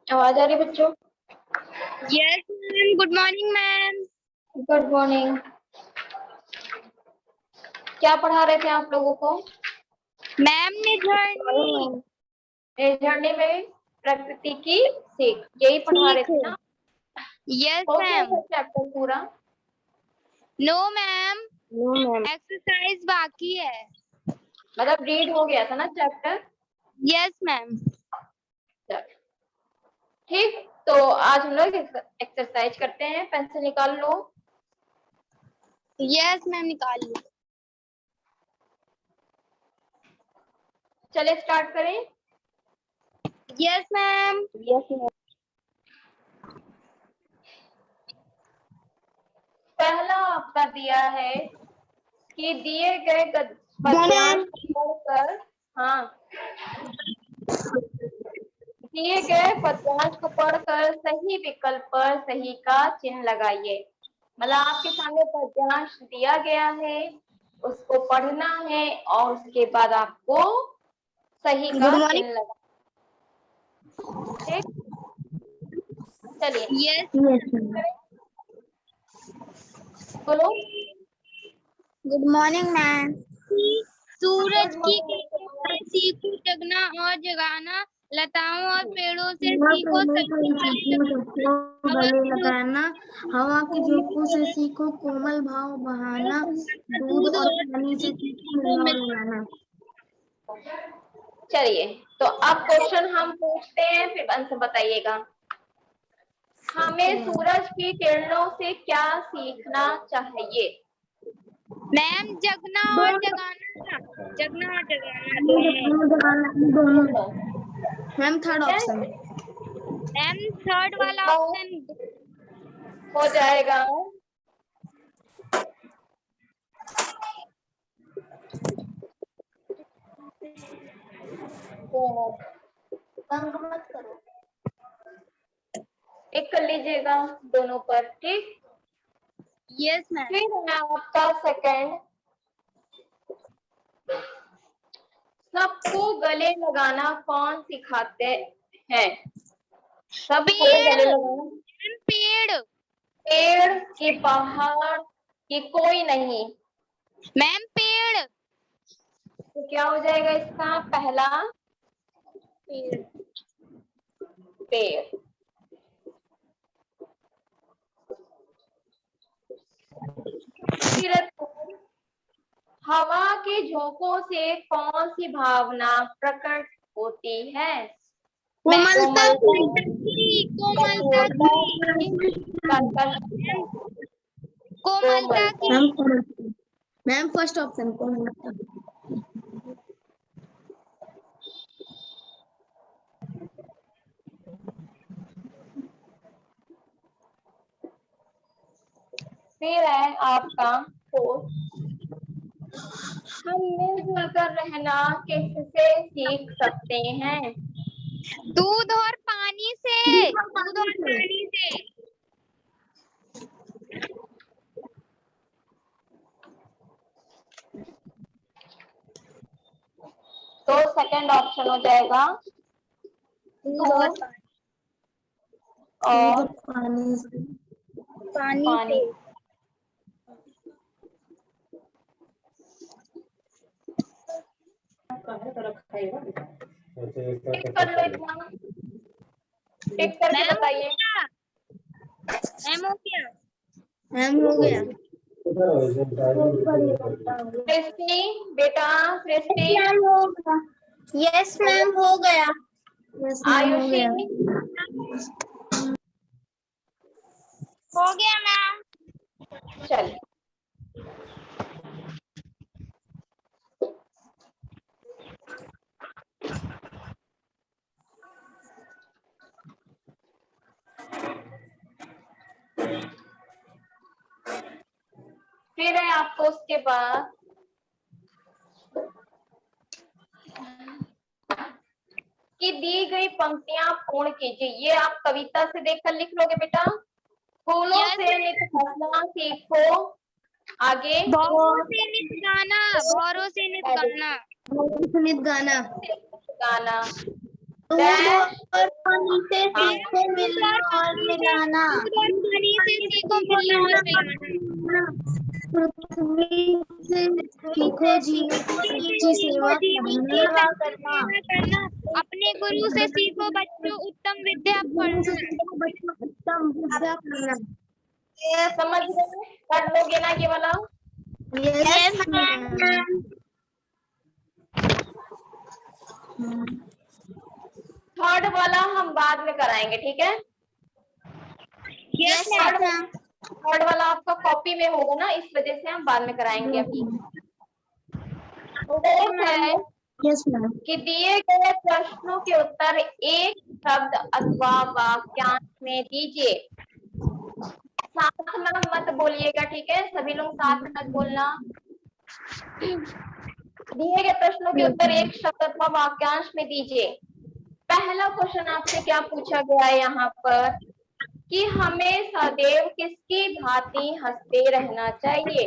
आवाज आ रही है बच्चों? Yes ma'am, good morning ma'am. Good morning. क्या पढ़ा रहे थे आप लोगों को? मैम ने झरने में प्रकृति की सीख, यही पढ़ा रहे थे ना? यस हो गया मैम। चैप्टर पूरा? नो मैम, एक्सरसाइज बाकी है। मतलब रीड हो गया था ना चैप्टर? Yes ma'am. ठीक, तो आज हम लोग एक्सरसाइज करते हैं। पेंसिल निकाल लो। यस मैम, निकाल ली। चले स्टार्ट करें। Yes ma'am. पहला आपका दिया है कि दिए गए पद्यांश को पढ़कर, हाँ, दिए गए पद्यांश को पढ़कर सही विकल्प पर सही का चिन्ह लगाइए। मतलब आपके सामने पद्यांश दिया गया है, उसको पढ़ना है और उसके बाद आपको सही का चिन्ह लगा। ठीक, चलिए। यस बोलो। Good morning ma'am. सूरज की किरणों से सीखो जगना और जगाना, लताओं और पेड़ों से सीखो गले लगाना, हवा की झोंकों से सीखो कोमल भाव बहाना, दूध और पानी से सीखो मिलाना। चलिए, तो अब क्वेश्चन हम पूछते हैं, फिर आंसर बताइएगा। हमें सूरज की किरणों से क्या सीखना चाहिए? मैम जगना और जगाना, जगना और जगाना दोनों। Ma'am third option. Ma'am third वाला ऑप्शन हो जाएगा। तंग मत करो। एक कर लीजिएगा दोनों पर, ठीक। Yes ma'am. फिर है आपका सेकंड, सबको गले लगाना कौन सिखाते हैं? सबको गले लगाना? पेड़। पेड़ की, पहाड़ की, कोई नहीं? मैम पेड़। तो क्या हो जाएगा इसका? पहला पेड़। पेड़। फिर हवा के झोंकों से कौन सी भावना प्रकट होती है? कोमलता की। मैम फर्स्ट ऑप्शन कोमलता। फिर है आपका फोर्थ, हम मिलजुल कर रहना किससे सीख सकते हैं? दूध और पानी से। दूध और पानी से। तो सेकंड ऑप्शन हो जाएगा दूध और पानी से। पानी। टिक कर लो इतना, टिक करके बताइए। मैम हो गया। मैम हो गया। सृष्टि बेटा, सृष्टि। यस मैम हो गया। आयुषी हो गया मैम। चलिए, फिर है आपको उसके बाद कि दी गई पंक्तियां पूर्ण कीजिए। ये आप कविता से देखकर लिख लोगे बेटा। फूलों से नित हंसना सीखो। आगे भौरों से नित गाना, भौरों से नित गाना। सुनित गाना। गाना। डैश पानी से सीखो मिलना और मिलाना। पानी से सीखो मिलना और मिलाना। पृथ्वी से सीखो जीवन की सच्ची सेवा करना। अपने गुरु से सीखो बच्चों उत्तम विद्या पढ़ना। उत्तम विद्या पढ़ना। समझ गए? पढ़ लोगे ना ये वाला? Yes ma'am. थर्ड वाला हम बाद में कराएंगे, ठीक है? Yes ma'am. थर्ड वाला आपका कॉपी में होगा ना, इस वजह से हम बाद में कराएंगे अभी। फोर्थ है यस मैम। कि दिए गए प्रश्नों के उत्तर एक शब्द अथवा वाक्यांश में दीजिए। साथ में मत बोलिएगा, ठीक है? सभी लोग साथ में मत बोलना। दिए गए प्रश्नों के उत्तर एक शब्द अथवा वाक्यांश में दीजिए। पहला क्वेश्चन आपसे क्या पूछा गया है यहाँ पर कि हमें सदैव किसकी भांति हंसते रहना चाहिए।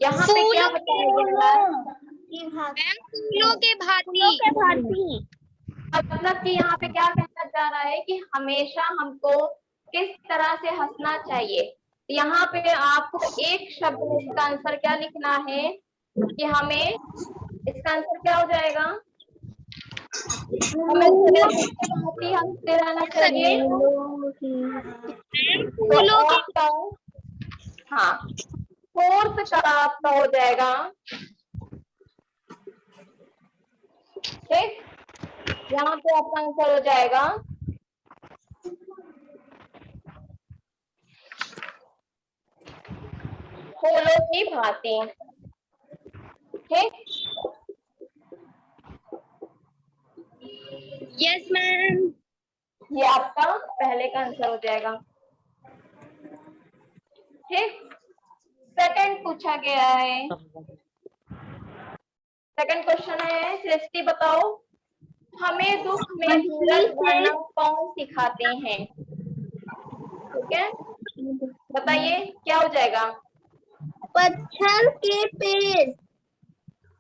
यहाँ पे क्या बताया गया है? फूलों के भांति। मतलब कि यहाँ पे क्या कहना जा रहा है कि हमेशा हमको किस तरह से हंसना चाहिए। यहाँ पे आपको एक शब्द में इसका आंसर क्या लिखना है कि हमें, इसका आंसर क्या हो जाएगा? हमें हंसते रहना चाहिए। फूलों के तो हाँ, फोर्थ का आपका हो जाएगा, ठीक? यहाँ पे आपका आंसर हो जाएगा फूलों की भांति, ठीक? Yes ma'am. ये आपका पहले का आंसर हो जाएगा, ठीक? सेकंड पूछा गया है, सेकंड क्वेश्चन है, सृष्टि बताओ हमें दुख में धीरज धरना कौन सिखाते हैं? ठीक है, बताइए क्या हो जाएगा? पत्थर के पेड़।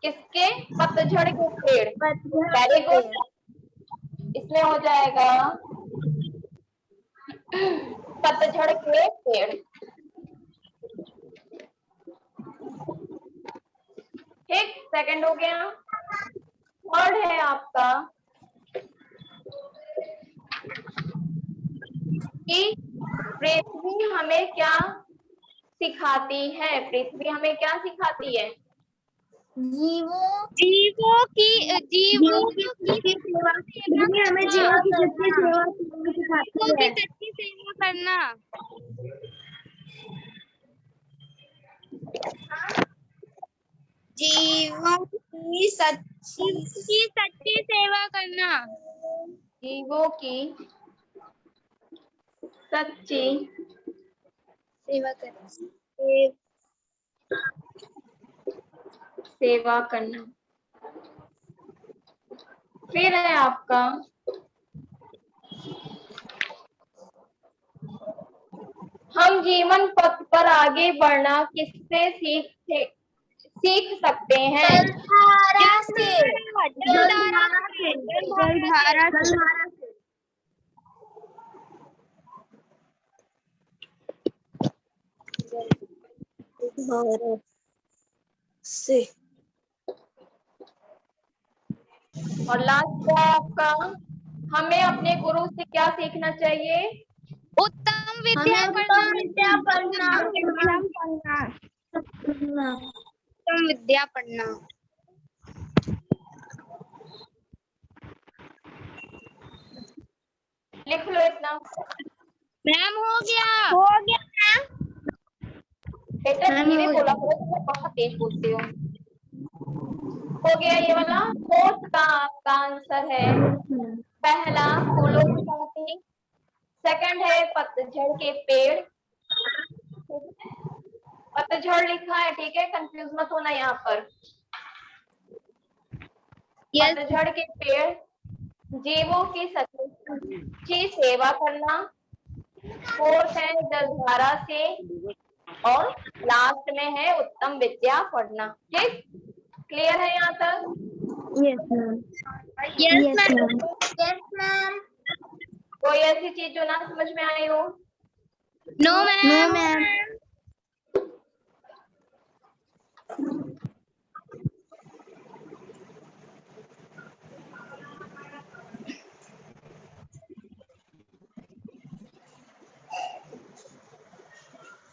किसके? पतझड़ के पेड़। Very good. इसमें हो जाएगा पतझड़ के पेड़, ठीक? सेकंड हो गया। थर्ड है आपका कि पृथ्वी हमें क्या सिखाती है। पृथ्वी हमें क्या सिखाती है? जीवों की हमें जीवों की सच्ची सेवा सिखाती है। सच्ची सेवा करना। जीवों की सच्ची सेवा करना। जीवों की सच्ची सेवा करना। सेवा करना। फिर है आपका हम जीवन पथ पर आगे बढ़ना किससे सीख सकते हैं? जलधारा से। जलधारा से। और लास्ट है आपका हमें अपने गुरु से क्या सीखना चाहिए? उत्तम विद्या पढ़ना। उत्तम विद्या पढ़ना। लिख लो इतना। मैम हो गया मैम। बेटा धीरे बोला करो, तुम बहुत तेज बोलते हो। हो गया ये वाला। फोर्थ का आपका आंसर है पहला फूलों की भांति, सेकंड है पतझड़ के पेड़। पतझड़ लिखा है, ठीक है? कंफ्यूज मत होना यहाँ पर। पतझड़ के पेड़, जीवों की सच्ची सेवा करना, फोर्थ है जलधारा से, और लास्ट में है उत्तम विद्या पढ़ना। ठीक, क्लियर है यहाँ तक? Yes, ma'am. Yes, Yes, ma'am. ma'am. Yes, ma'am. कोई ऐसी चीज जो ना समझ में आई हो? No, No, ma'am. ma'am.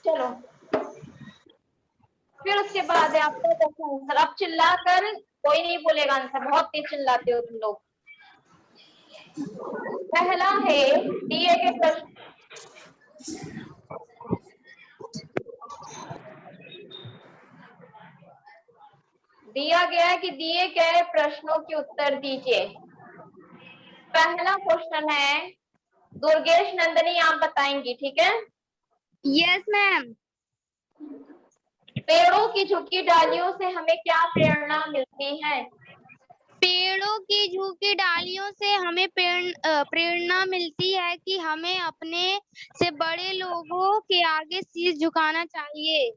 चलो, फिर उसके बाद है आपका क्वेश्चन आंसर। अब चिल्लाकर कोई नहीं बोलेगा आंसर, बहुत तेज चिल्लाते हो तुम लोग। पहला है दिए के प्रश्न, दिया गया है कि दिए गए प्रश्नों के उत्तर दीजिए। पहला क्वेश्चन है, दुर्गेश नंदनी आप बताएंगी, ठीक है? Yes, ma'am. पेड़ों की झुकी डालियों से हमें क्या प्रेरणा मिलती है? पेड़ों की झुकी डालियों से हमें प्रेरणा मिलती है कि हमें अपने से बड़े लोगों के आगे शीश झुकाना चाहिए।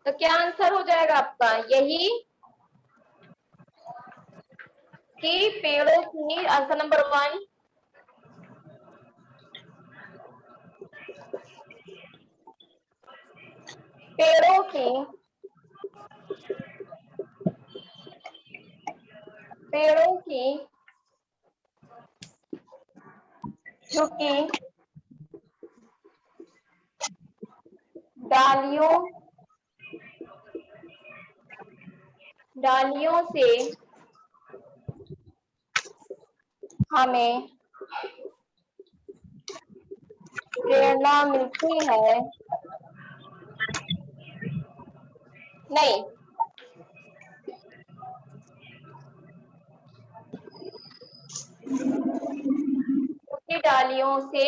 तो क्या आंसर हो जाएगा आपका? यही कि पेड़ों की, आंसर नंबर 1, पेड़ों की झुकी डालियों से हमें प्रेरणा मिलती है। नहीं, झुकी डालियों से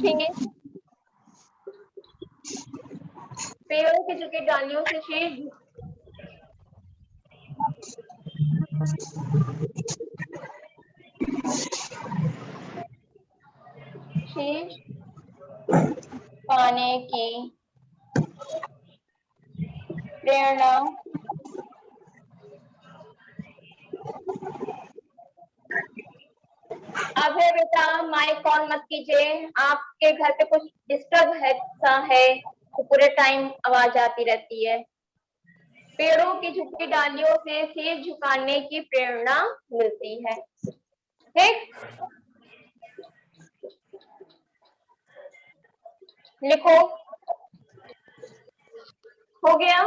शीश, पेड़ों की झुकी डालियों से शीश पाने की प्रेरणा अब है बेटा, माइक ऑन मत कीजिए, आपके घर पे कुछ डिस्टर्ब है तो पूरे टाइम आवाज आती रहती है। पेड़ों की झुकी डालियों से सिर झुकाने की प्रेरणा मिलती है, ठीक? लिखो, हो गया?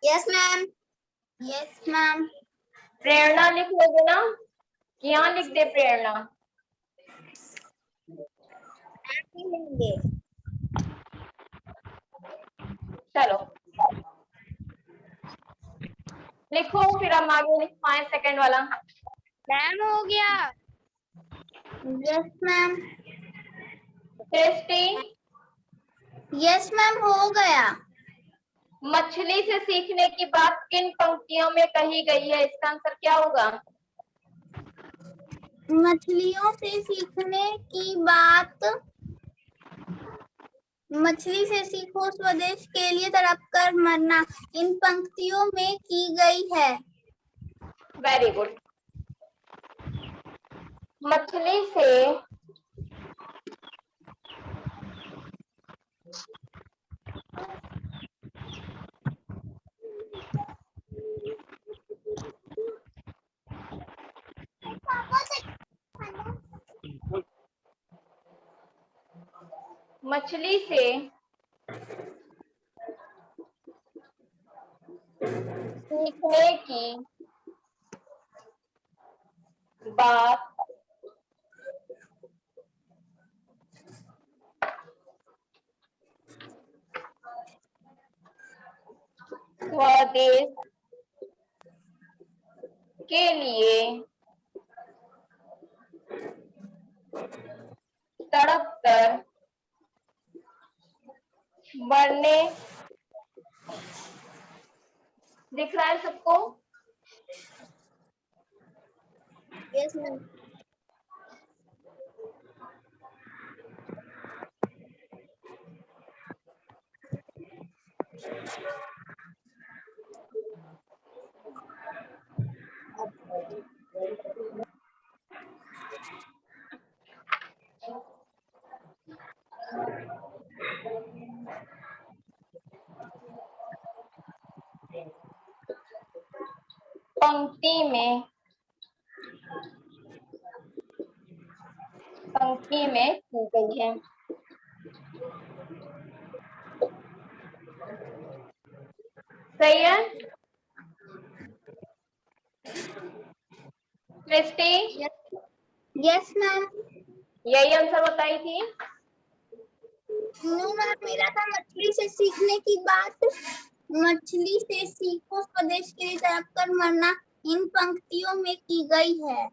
Yes, ma'am. Yes, ma'am. प्रेरणा लिख लोगे ना? यहाँ लिख दे प्रेरणा। चलो लिखो, फिर हम आगे लिख पाए सेकंड वाला। मैम हो गया। Yes, ma'am. सृष्टि, Yes, ma'am. हो गया। मछली से सीखने की बात किन पंक्तियों में कही गई है? इसका आंसर क्या होगा? मछलियों से सीखने की बात, मछली से सीखो स्वदेश के लिए तड़प कर मरना, इन पंक्तियों में की गई है। Very good. मछली से मछली से सीखने की बात स्वदेश के लिए तड़प कर मरने, दिख रहा है सबको? Yes ma'am. पंक्ति में की गई है। सही है सृष्टि? Yes ma'am. यही आंसर बताई थी। नो मैम, मेरा था मछली से सीखने की बात। मछली से सीखो स्वदेश के लिए तड़प कर मरना इन पंक्तियों में की गई है।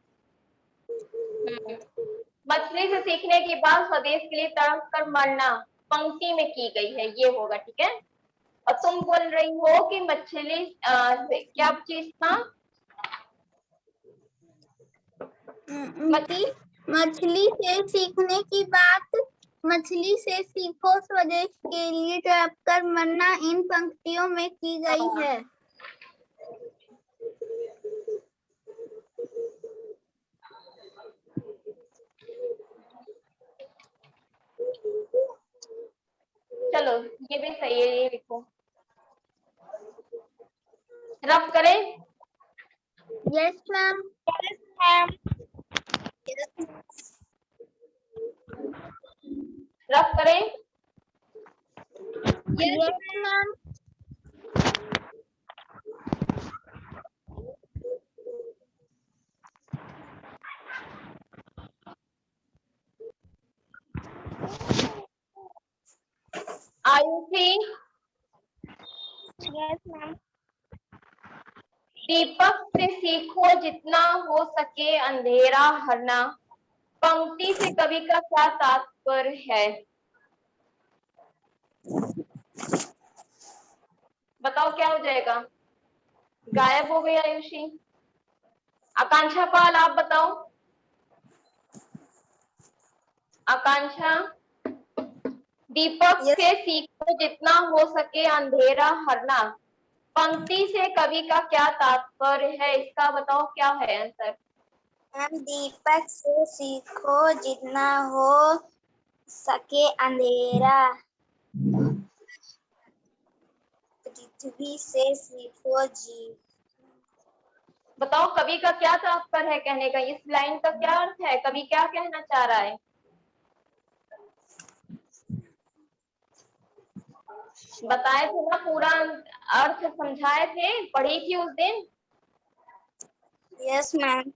मछली से सीखने की बात स्वदेश के लिए तड़प कर मरना पंक्ति में की गई है, ये होगा। ठीक है। और तुम बोल रही हो कि मछली से क्या चीज था? मछली से सीखने की बात, मछली से सीखो स्वदेश के लिए तड़प कर मरना इन पंक्तियों में की गई है। चलो ये भी सही है, ये लिखो। रफ करें? Yes ma'am. रफ करें? Yes ma'am. Ayushi? Yes ma'am. Deepak से सीखो जितना हो सके अंधेरा हरना पंक्ति से कवि का क्या तात्पर्य है? बताओ क्या हो जाएगा? गायब हो गई आयुषी। आकांक्षा पाल आप बताओ। आकांक्षा? दीपक से सीखो जितना हो सके अंधेरा हरना पंक्ति से कवि का क्या तात्पर्य है, इसका बताओ क्या है आंसर? मैम, दीपक से सीखो जितना हो सके अंधेरा, पृथ्वी से सीखो जी। बताओ कवि का क्या तात्पर्य है कहने का, इस लाइन का क्या अर्थ है, कवि क्या कहना चाह रहा है? बताए थे ना, पूरा अर्थ समझाए थे, पढ़ी थी उस दिन। Yes ma'am.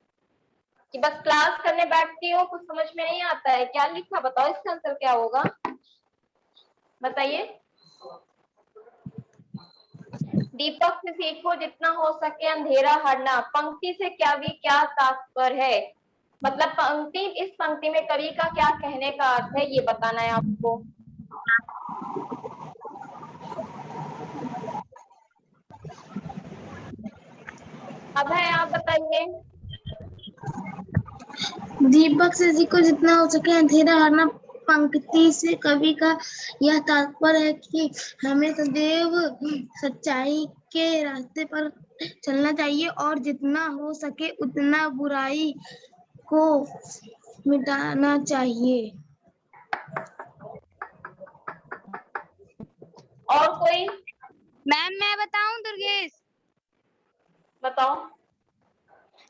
कि बस क्लास करने बैठती हो, कुछ समझ में नहीं आता है, क्या लिखा बताओ, इसका आंसर क्या होगा बताइए? दीपक से सीखो जितना हो सके अंधेरा हरना पंक्ति से क्या भी क्या तात्पर्य है, मतलब पंक्ति, इस पंक्ति में कवि का क्या कहने का अर्थ है, ये बताना है आपको। अब है, आप बताइए। दीपक से सीखो जितना हो सके अंधेरा हरना पंक्ति से कवि का यह तात्पर्य है कि हमें सदैव सच्चाई के रास्ते पर चलना चाहिए और जितना हो सके उतना बुराई को मिटाना चाहिए। और कोई? मैम मैं बताऊं दुर्गेश? बताओ।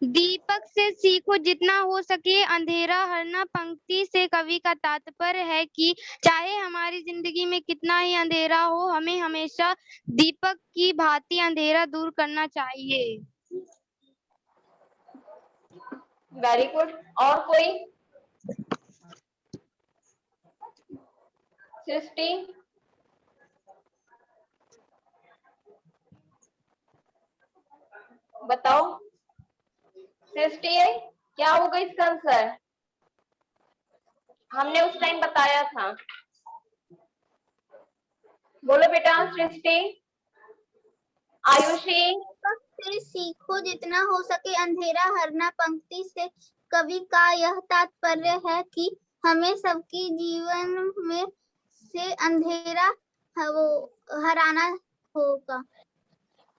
दीपक से सीखो जितना हो सके अंधेरा हरना पंक्ति से कवि का तात्पर्य है कि चाहे हमारी जिंदगी में कितना ही अंधेरा हो, हमें हमेशा दीपक की भांति अंधेरा दूर करना चाहिए। Very good. और कोई? सृष्टि? बताओ सृष्टि, क्या होगा इसका आंसर? हमने उस टाइम बताया था, बोलो बेटा। सृष्टि? आयुषी? से सीखो जितना हो सके अंधेरा हरना पंक्ति से कवि का यह तात्पर्य है कि हमें सबकी जीवन में से अंधेरा वो हराना होगा,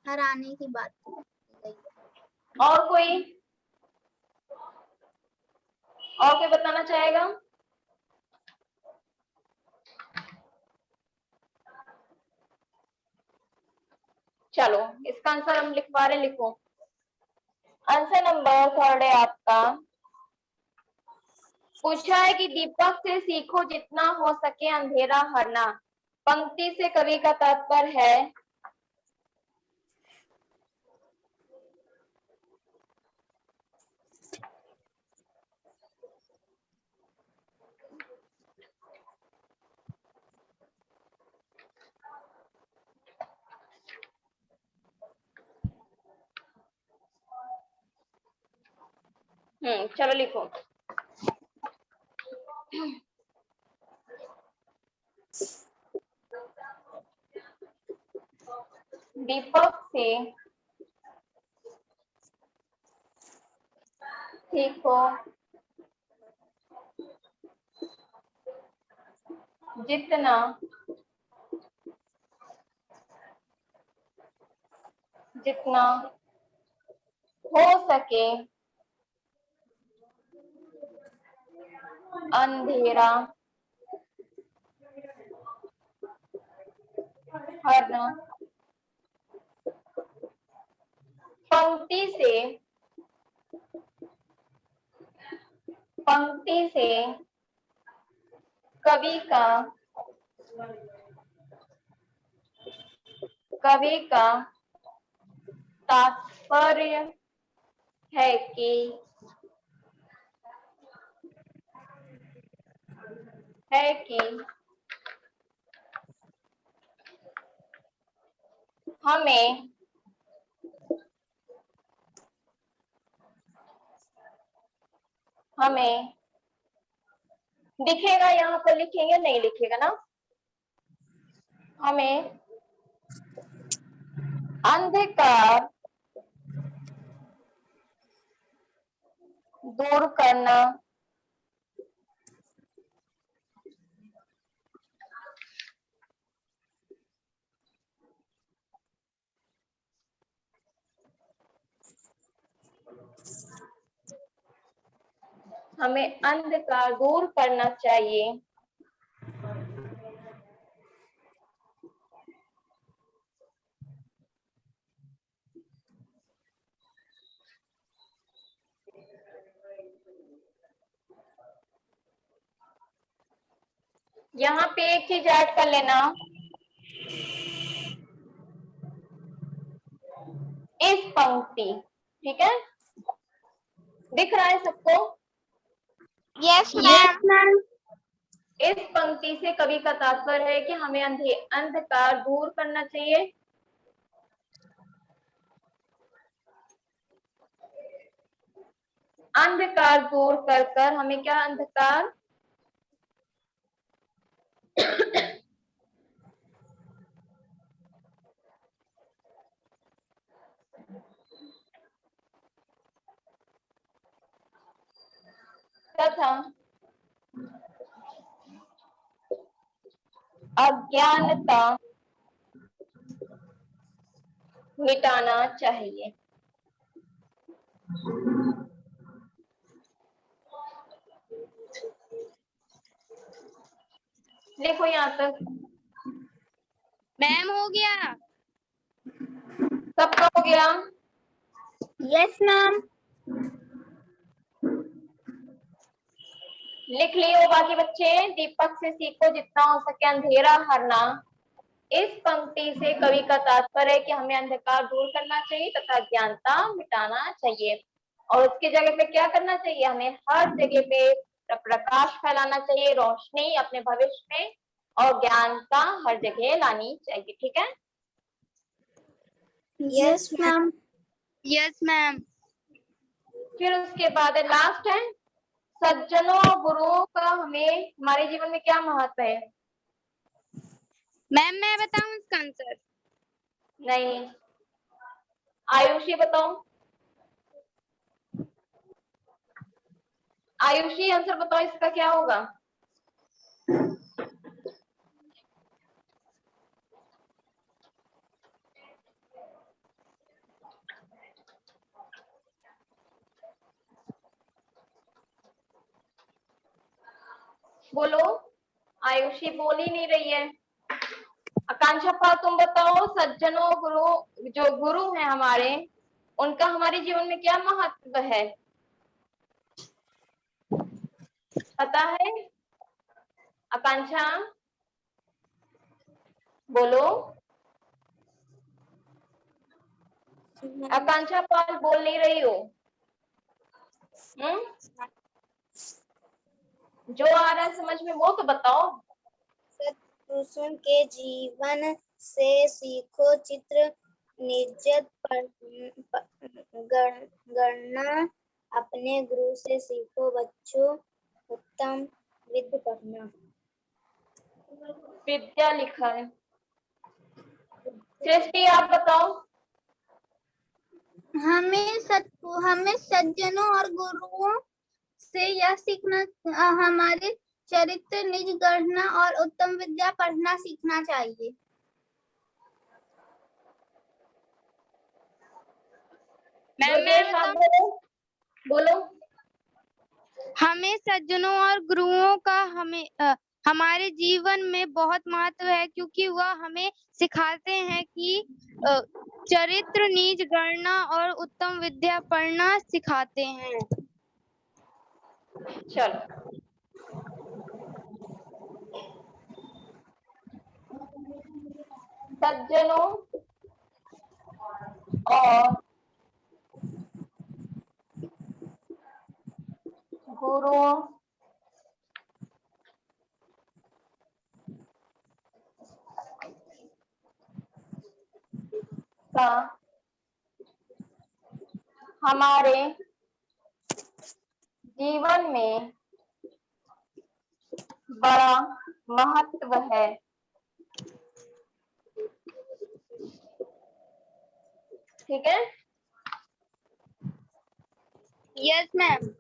हराने की बात की गई है। और कोई बताना चाहेगा? चलो इसका आंसर हम लिखवा रहे, लिखो। आंसर नंबर 3 है आपका। पूछा है कि दीपक से सीखो जितना हो सके अंधेरा हरना, पंक्ति से कवि का तात्पर्य है चलो लिखो। दीपक से सीखो जितना जितना हो सके अंधेरा हरना, पंक्ति से कवि का तात्पर्य है कि हमें दिखेगा, यहाँ पर लिखेंगे, नहीं लिखेगा ना, हमें अंधकार दूर करना चाहिए। यहाँ पे एक चीज ऐड कर लेना, इस पंक्ति, ठीक है, दिख रहा है सबको? Yes ma'am. इस पंक्ति से कवि का तात्पर्य है कि हमें अंधकार दूर करना चाहिए। अंधकार दूर कर हमें क्या, अंधकार तथा अज्ञानता मिटाना चाहिए। देखो यहाँ तक मैम हो गया? सबका हो गया? Yes ma'am. लिख लियो बाकी बच्चे। दीपक से सीखो जितना हो सके अंधेरा हरना, इस पंक्ति से कवि का तात्पर्य है कि हमें अंधकार दूर करना चाहिए तथा ज्ञानता मिटाना चाहिए। और उसकी जगह पे क्या करना चाहिए, हमें हर जगह पे प्रकाश फैलाना चाहिए, रोशनी अपने भविष्य में, और ज्ञानता हर जगह लानी चाहिए। ठीक है? Yes ma'am. Yes ma'am. फिर उसके बाद लास्ट है, सज्जनों और गुरुओं का हमारे जीवन में क्या महत्व है? मैम मैं बताऊं इसका आंसर? नहीं, आयुषी बताओ, आयुषी आंसर बताओ इसका क्या होगा। बोलो, आयुषी बोल ही नहीं रही है। आकांक्षा पा तुम बताओ, सज्जनों गुरु, जो गुरु हैं हमारे, उनका हमारे जीवन में क्या महत्व है, पता है। आकांक्षा बोलो, आकांक्षा पाल बोल नहीं रही हो। जो आ रहा है समझ में वो तो बताओ। सत्पुरुषों के जीवन से सीखो, चित्र निजत गणना अपने गुरु से सीखो, बच्चों उत्तम विद्या पढ़ना। विद्या लिखा है। सृष्टि आप बताओ। हमें सज्जनों और गुरुओं से यह सीखना, हमारे चरित्र निज गढ़ना और उत्तम विद्या पढ़ना सीखना चाहिए। मैम बोलो। हमें सज्जनों और गुरुओं का हमारे जीवन में बहुत महत्व है, क्योंकि वह हमें सिखाते हैं कि चरित्र नीच गणना और उत्तम विद्या पढ़ना सिखाते हैं। चलो, सज्जनों और गुरुओं का हमारे जीवन में बड़ा महत्व है। ठीक है। Yes ma'am.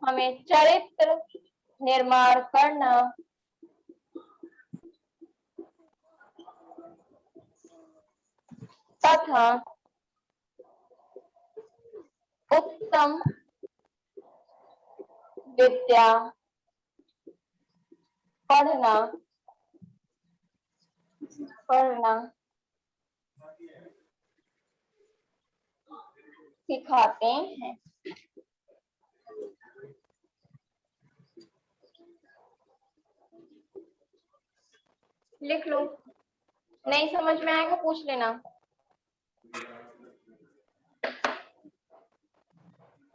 हमें चरित्र निर्माण करना तथा उत्तम विद्या पढ़ना सिखाते हैं। लिख लो, नहीं समझ में आएगा पूछ लेना।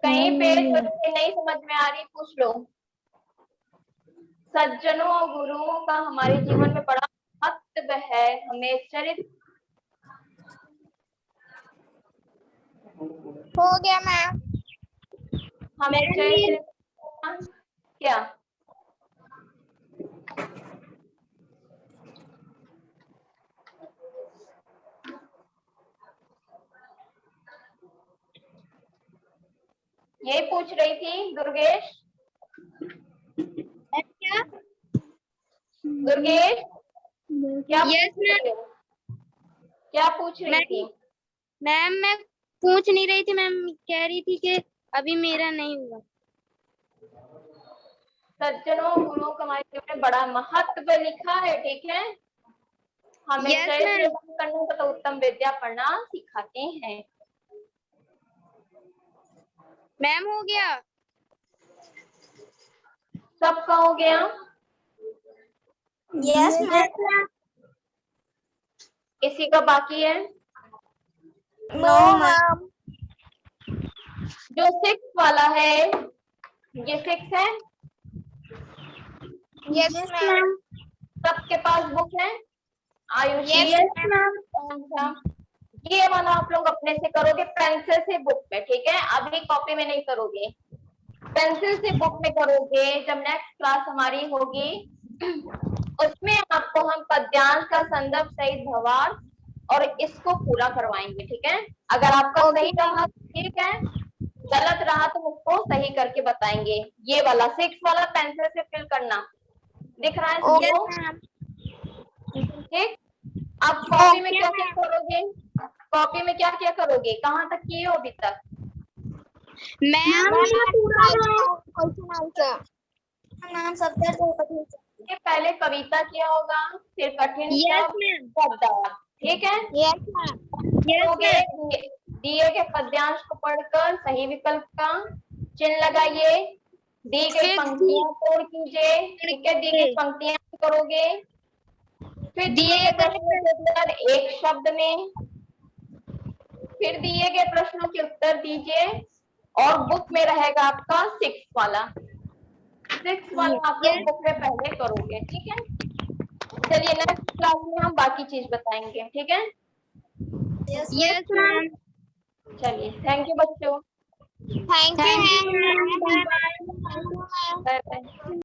कहीं पेज नहीं समझ में आ रही पूछ लो। सज्जनों और गुरुओं का हमारे जीवन में बड़ा महत्व है। हमें चरित्र हो गया मैम। हमें चरित्र क्या ये पूछ रही थी दुर्गेश। क्या दुर्गेश क्या यस मैम। क्या पूछ रही थी? मैम मैं पूछ नहीं रही थी मैम, कह रही थी कि अभी मेरा नहीं हुआ। सज्जनों गुरुओं का हमारे जीवन में बड़ा महत्व लिखा है। ठीक है। हमें Yes, चरित्र ma'am. करना तथा उत्तम विद्या पढ़ना सिखाते हैं। मैम हो गया। सबका हो गया? Yes ma'am. किसी का बाकी है? No ma'am. जो 6 वाला है, ये 6 है। Yes ma'am. सबके पास बुक है? आयुषी? Yes ma'am. ये वाला आप लोग अपने से करोगे पेंसिल से बुक में, ठीक है, अभी कॉपी में नहीं करोगे, पेंसिल से बुक में करोगे। जब नेक्स्ट क्लास हमारी होगी उसमें आपको हम पद्यांश का संदर्भ सहित भावार्थ और इसको पूरा करवाएंगे, ठीक है। अगर आपका सही रहा ठीक है, गलत रहा तो उसको सही करके बताएंगे। ये वाला 6 वाला पेंसिल से फिल करना, दिख रहा है सबको? ठीक। आप कॉपी में क्या क्या करोगे, कॉपी में क्या क्या करोगे, कहाँ तक किए हो अभी तक? मैम ये पहले कविता किया होगा, फिर कठिन शब्द, ठीक है। दिए के पद्यांश को पढ़कर सही विकल्प का चिन्ह लगाइए, दी गई पंक्तियां तोड़ कीजिए, ठीक है, दी गई पंक्तियां करोगे, फिर दिए गए प्रश्नों के उत्तर एक शब्द में, फिर दिए गए प्रश्नों के उत्तर दीजिए, और बुक में रहेगा आपका 6 वाला आप लोग बुक में पहले करोगे, ठीक है। चलिए नेक्स्ट क्लास में हम बाकी चीज बताएंगे, ठीक है। Yes ma'am. चलिए थैंक यू बच्चों, थैंक यू बाय बाय।